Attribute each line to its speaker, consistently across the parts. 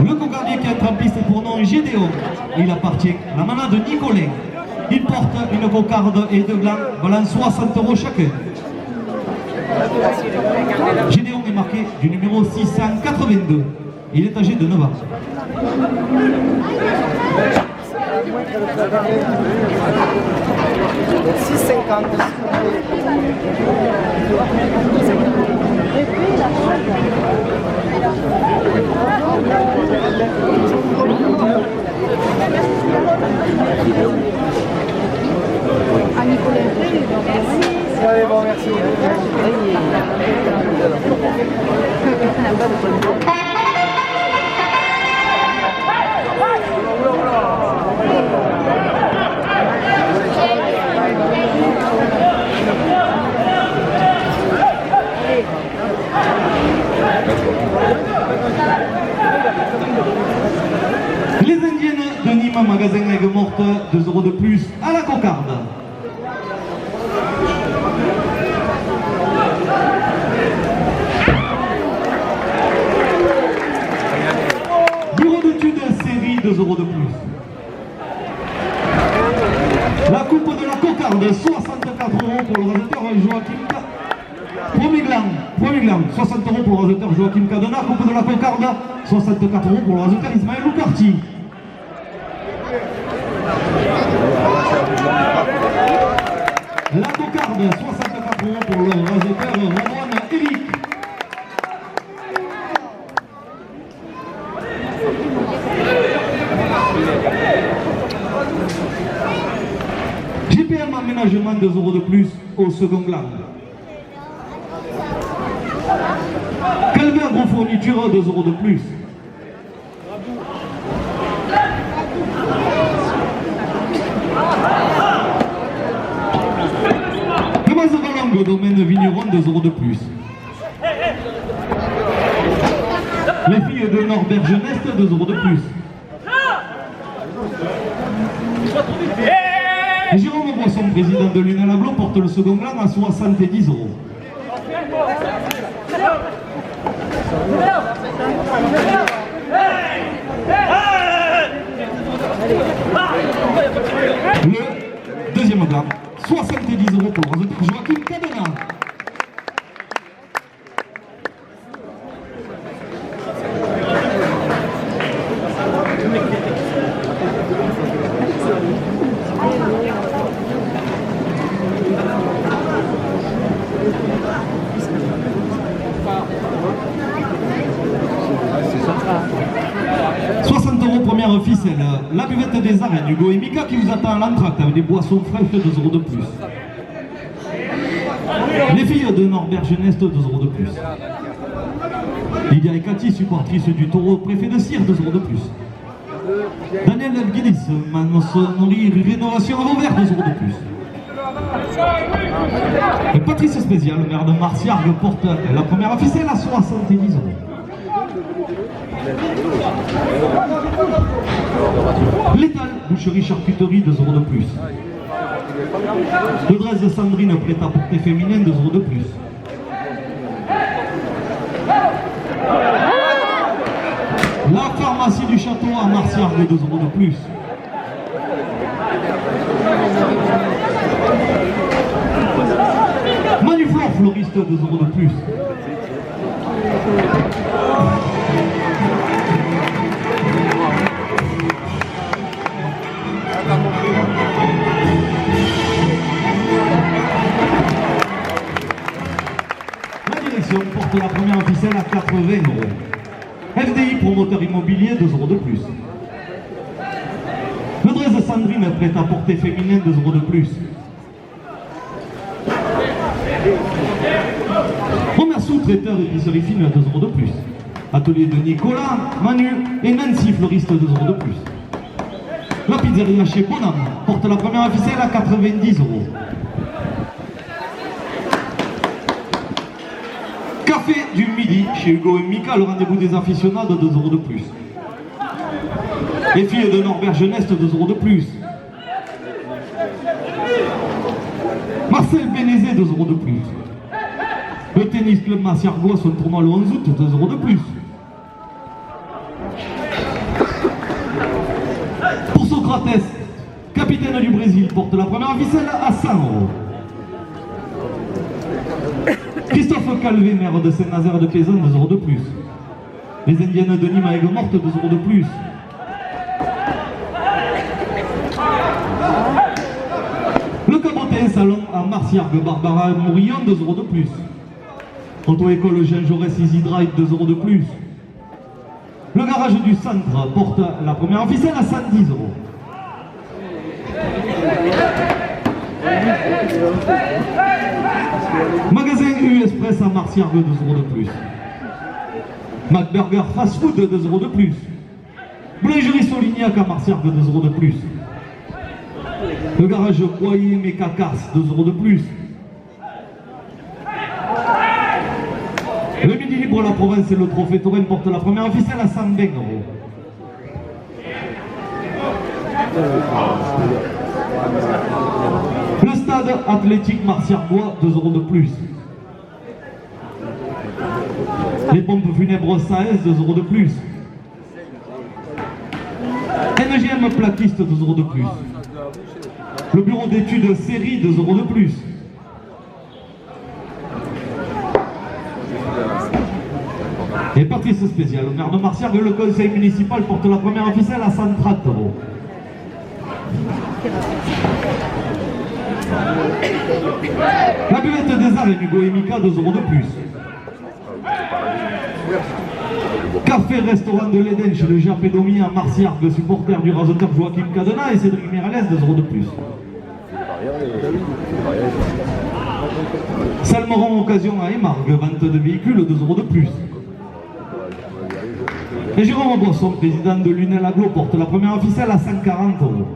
Speaker 1: Le cocardier qui est en piste pour nom Gédéon. Il appartient à la manade de Nicolet. Il porte une cocarde et deux blancs, valant 60 € chacun. Gédéon est marqué du numéro 682. Il est âgé de 9 ans.
Speaker 2: Allez, bon, merci.
Speaker 1: Les Indiennes de Nîmes, magasin Aigues Mortes, 2 € de plus à la cocarde. Bureau d'études série, 2 € de plus. La coupe de la cocarde, 64 € pour le raseteur Joachim Premier gland, 60 € pour le raseteur Joachim Cadena. Coupe de la cocarde, 64 € pour le raseteur Ismaël Loucarti. La cocarde, 64 € pour le raseteur Ramon Eric. GPM aménagement, 2 € de plus au second gland. Calvin Gros Fourniture, 2 € de plus. Thomas Valangue, domaine Vigneron, 2 € de plus. Les filles de Norbert Geneste, 2 € de plus. Jérôme Boisson, président de Luna Lablo, porte le second gland à 70 €. Le deuxième gland, 70 € pour le raseteur Joachim Cadena. Première ficelle, la buvette des arènes, Hugo et Mika qui vous attend à l'entracte avec des boissons fraîches, 2 € de plus. Les filles de Norbert Geneste, 2 € de plus. Lydia et Cathy, supportrices du taureau préfet de Cire, 2 € de plus. Daniel Guinness, maçonnerie rénovation à Vauvert, 2 € de plus. Et Patrice Spécial, maire de Marciargues, porte la première ficelle à 70 €. L'étal, boucherie charcuterie, 2 € de plus. Le dresse de Sandrine, prêt à porter féminin, 2 € de plus. La pharmacie du château à Marciargues, 2 € de plus. Manuflore fleuriste, 2 € de plus. La direction porte la première ficelle à 80 €. FDI, promoteur immobilier, 2 € de plus. Le dresse de Sandrine, prêt à porter féminin, 2 € de plus. Première sous-traiteur épicerie fine, 2 € de plus. Atelier de Nicolas, Manu et Nancy, fleuriste, 2 € de plus. La pizzeria chez Bonham porte la première ficelle à 90 €. Café du midi chez Hugo et Mika, le rendez-vous des aficionados, 2 € de plus. Les filles de Norbert Geneste, 2 € de plus. Marcel Bénézé, 2 € de plus. Le tennis club Massiargois, son tournoi le 11 août, 2 € de plus. Cabotes, capitaine du Brésil, porte la première ficelle à 100 euros. Christophe Calvé, maire de Saint-Nazaire de Paysanne, 2 euros de plus. Les Indiennes de Nîmes à Aigues-Mortes, 2 euros de plus. Le Cabotin Salon à Marciargues, Barbara Mourillon, 2 euros de plus. Auto-école Jean Jaurès Easy Drive, 2 euros de plus. Le garage du centre porte la première ficelle à 110 euros. Magasin U-Express à Marciargues, 2 euros de plus. McBurger Fast Food, 2 euros de plus. Boulangerie Solignac à Marciargues, 2 euros de plus. Le garage Boyer Mécacars, 2 euros de plus. Le Midi Libre La Provence et le Trophée Taurin portent la première ficelle à 120 euros. Le stade athlétique Marciargois, 2 euros de plus. Les pompes funèbres Saez, 2 euros de plus. NGM Plaquiste, 2 euros de plus. Le bureau d'études Série, 2 euros de plus. Et Patrice Spécial, maire de Marciargues, le conseil municipal porte la première ficelle à 130 euros. La buvette des arts et du Goémica, 2 euros de plus. Café restaurant de l'Éden chez le Japédomi à Marciargues, supporter du rasoteur Joachim Cadena et Cédric Miralès, 2 euros de plus. Salmeron Occasion à Émargues, vente de véhicules, 2 euros de plus. Et Jérôme Boisson, président de Lunel Aglo, porte la première ficelle à 140 euros.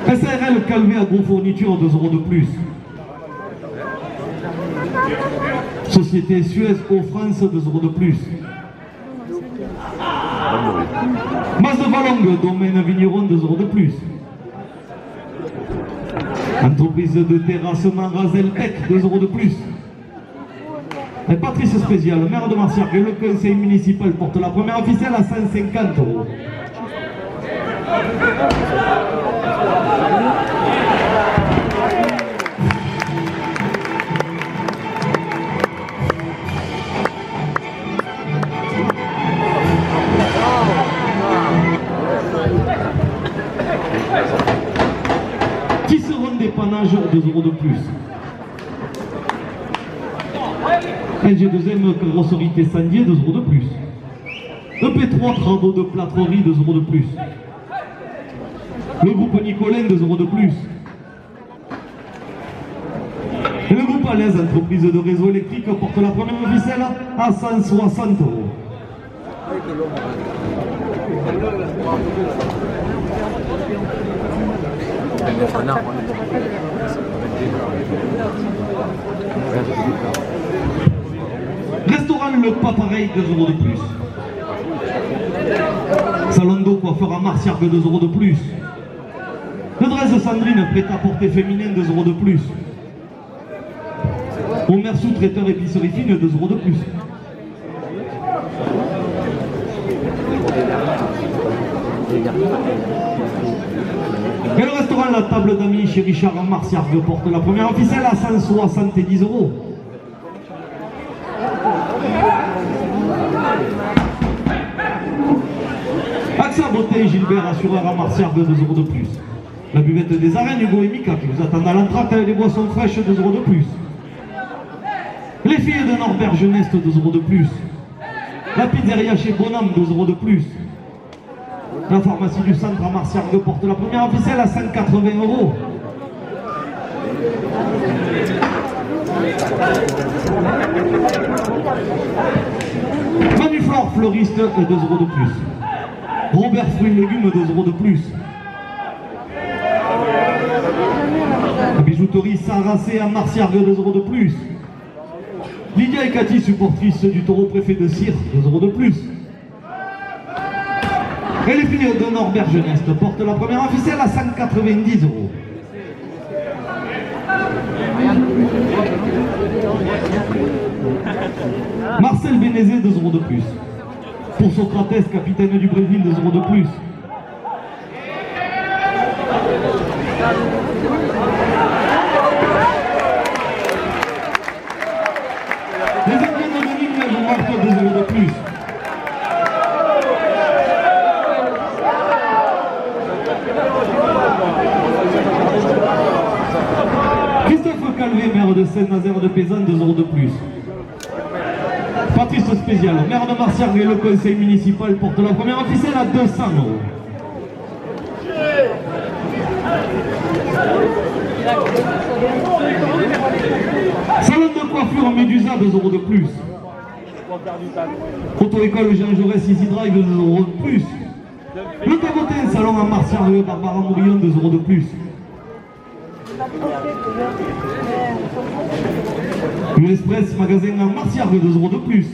Speaker 1: SARL Calvé Agrofourniture, 2 euros de plus. Société Suez Eau France, 2 euros de plus. Mas de Valongue, domaine vigneron, 2 euros de plus. Entreprise de terrassement Razeltec, 2 euros de plus. Et Patrice Spécial, maire de Marciargues, le conseil municipal porte la première ficelle à 150 euros. Dépannage, 2 euros de plus. LG2M carrosserie Tessandier, 2 euros de plus. EP3 travaux de plâtrerie, 2 euros de plus. Le groupe Nicolin, 2 euros de plus. Et le groupe Alaise, entreprise de réseau électrique, porte la première ficelle à 160 euros. Restaurant Le Papareil, 2 euros de plus. Salon d'eau coiffeur à Marciargues, 2 euros de plus. Le Dresse Sandrine, prêt-à-porter féminin, 2 euros de plus. Omer sous-traiteur épicerie fine, 2 euros de plus. Et le restaurant La Table d'Amis chez Richard Marciargues porte la première ficelle à 170 euros. AXA Beauté Gilbert assureur à Marciargues, 2 euros de plus. La buvette des arènes Hugo et Mika qui vous attendent à l'entracte avec des boissons fraîches, 2 euros de plus. Les filles de Norbert Jeunesse, 2 euros de plus. La pizzeria chez Bonhomme, 2 euros de plus. La pharmacie du centre à Marciargues porte la première ficelle à 180 euros. Manuflore fleuriste, 2 euros de plus. Robert Fruits et Légumes, 2 euros de plus. La bijouterie Saracé à Marciargues, 2 euros de plus. Lydia et Cathy, supportrices du taureau préfet de Cire, 2 euros de plus. Et les filles de Norbert Jeunesse portent la première ficelle à 190 euros. Marseille Marcel Bénézé, 2 euros de plus. Pour Socrates, capitaine du Brésil, 2 euros de plus. Les Indiens anonymes vous marquent 2 euros de plus. Christophe Calvé, maire de Saint-Nazaire de Pézanne, 2 euros de plus. Patrice Spécial, maire de Marciargues, le conseil municipal porte la première officielle à 200 euros. Salon de coiffure Médusa, 2 euros de plus. Auto-école Jean Jaurès Easy Drive, 2 euros de plus. Le Cabotin, salon à Marciargues, Barbara Mourillon, 2 euros de plus. L'Express magasin à Marciargues, 2 euros de plus.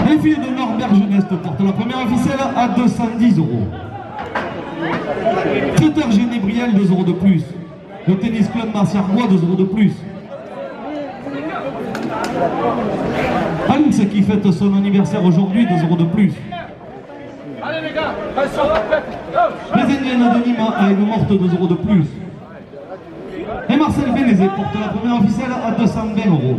Speaker 1: Les filles de Norbert Jeunesse portent la première officielle à 210 euros. Traiteur Génébriel, 2 euros de plus. Le tennis club Marciargois, 2 euros de plus. Alex qui fête son anniversaire aujourd'hui, 2 euros de plus.
Speaker 2: Allez les gars,
Speaker 1: Les Indiennes de Nîmes à Aigues-Mortes, 2 euros de plus. Et Marcel Bénézé porte la première officielle à 220 euros.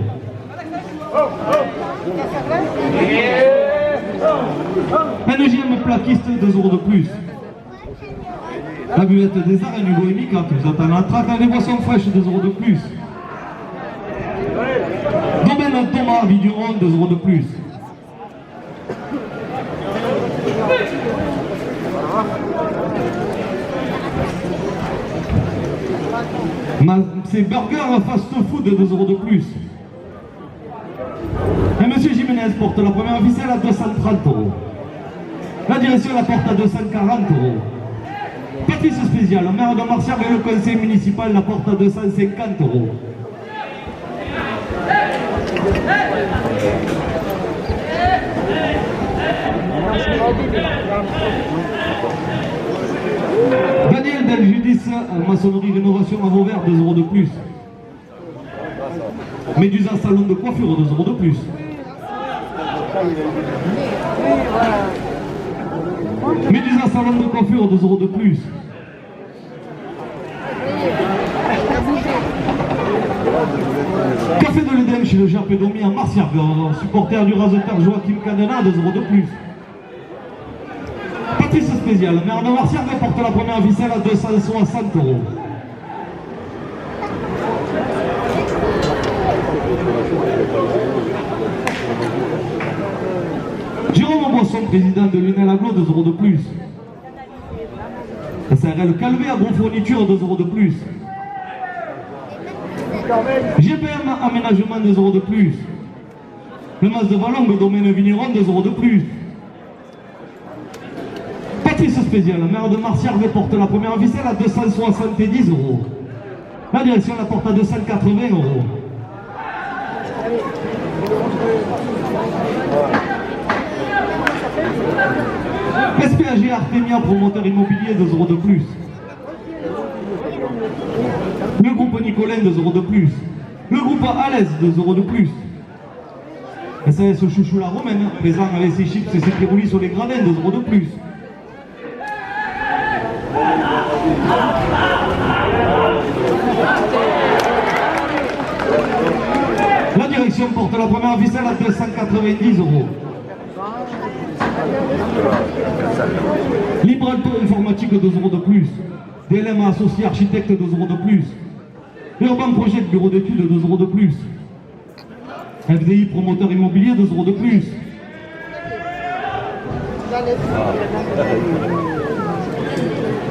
Speaker 1: NGM plaquiste, 2 euros de plus. La buvette des arts et du Bohémica qui vous attend à la traque avec des boissons fraîches, 2 euros de plus. Domaine Thomas Viduron, 2 euros de plus. C'est burger fast food, 2 euros de plus. Et Monsieur Jiménez porte la première officielle à 230 euros. La direction la porte à 240 euros. Patrice Spécial, maire de Marciargues et le conseil municipal la porte à 250 euros. Daniel Deljudis, maçonnerie rénovation à Vauvert, 2 euros de plus. Médusa salon de coiffure, 2 euros de plus. Médusa salon de coiffure, 2 euros de plus. Café de l'Éden chez le Japédomi à Marciargues, supporter du raseteur Joachim Cadena, 2 euros de plus. Patrice Spécial, maire de Marciargues porte la première officielle à 260 euros. Jérôme Boisson, président de Lunel Aglo, 2 euros de plus. SRL Calvé, agrofourniture, 2 euros de plus. GPM aménagement, 2 euros de plus. Le Mas de Valongue, domaine vigneron, 2 euros de plus. Patrice Spécial, maire de Marciargues porte la première officielle à 270 euros. La direction la porte à 280 euros. SPAG Artemia, promoteur immobilier, 2 euros de plus. Le groupe Nicolin, 2 euros de plus. Le groupe Alès, 2 euros de plus. SAS Chouchou la Romaine, présent avec ses chips et ses piroulis sur les gradins, 2 euros de plus. La direction porte la première officielle à 290 euros. Libralto informatique, 2 euros de plus. DLM associé architecte, 2 euros de plus. Urban Project bureau d'études, 2 euros de plus. FDI promoteur immobilier, 2 euros de plus.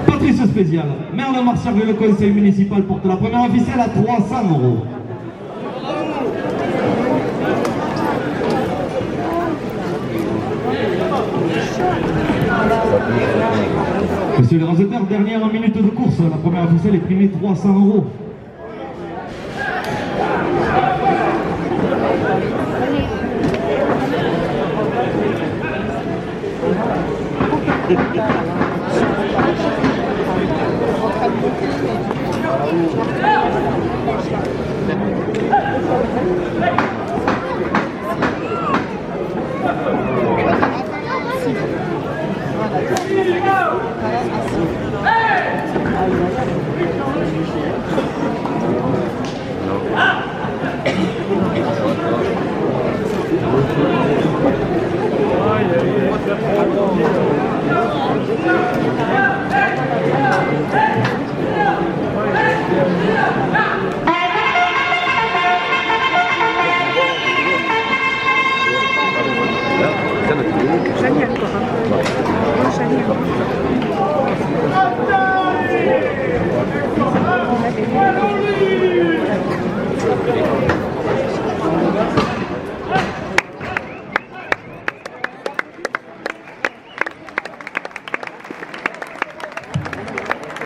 Speaker 1: Patrice Spécial, maire de Marciargues, le conseil municipal porte la première officielle à 300 euros. Monsieur le Raseter, dernière minute de course, la première officielle est primée 300 euros.